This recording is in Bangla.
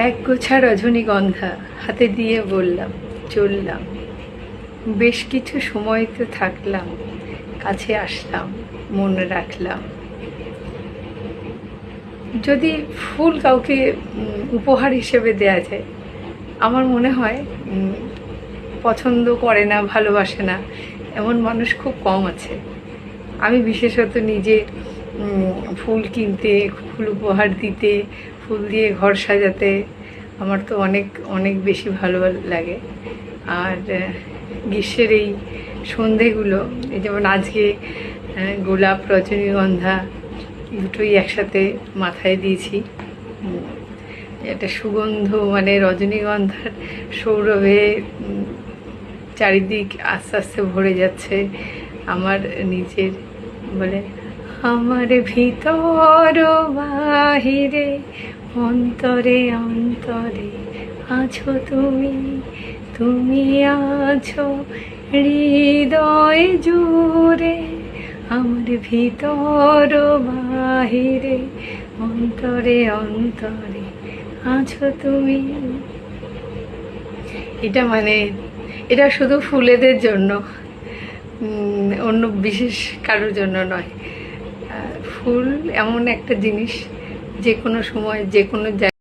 এক গোছা রজনীগন্ধা হাতে দিয়ে বললাম, চললাম। বেশ কিছু সময় তো থাকলাম, কাছে আসলাম, মনে রাখলাম। যদি ফুল কাউকে উপহার হিসেবে দেয়া যায়, আমার মনে হয় পছন্দ করে না, ভালোবাসে না এমন মানুষ খুব কম আছে। আমি বিশেষত নিজে ফুল কিনতে, ফুল উপহার দিতে, ফুল দিয়ে ঘর সাজাতে আমার তো অনেক অনেক বেশি ভালো লাগে। আর গ্রীষ্মের এই সন্ধেগুলো, এই যেমন আজকে গোলাপ রজনীগন্ধা দুটোই একসাথে মাথায় দিয়েছি। একটা সুগন্ধ, মানে রজনীগন্ধার সৌরভে চারিদিক আস্তে আস্তে ভরে যাচ্ছে। আমার নিজের বলে, আমার ভিতর বাহিরে অন্তরে অন্তরে আছো তুমি, তুমি আছো হৃদয় জুড়ে। আমার ভিতর বাহিরে অন্তরে অন্তরে আছো তুমি। এটা শুধু ফুলেদের জন্য, অন্য বিশেষ কারোর জন্য নয়। ফুল এমন একটা জিনিস, যে কোনো সময় যে কোনো জায়গায়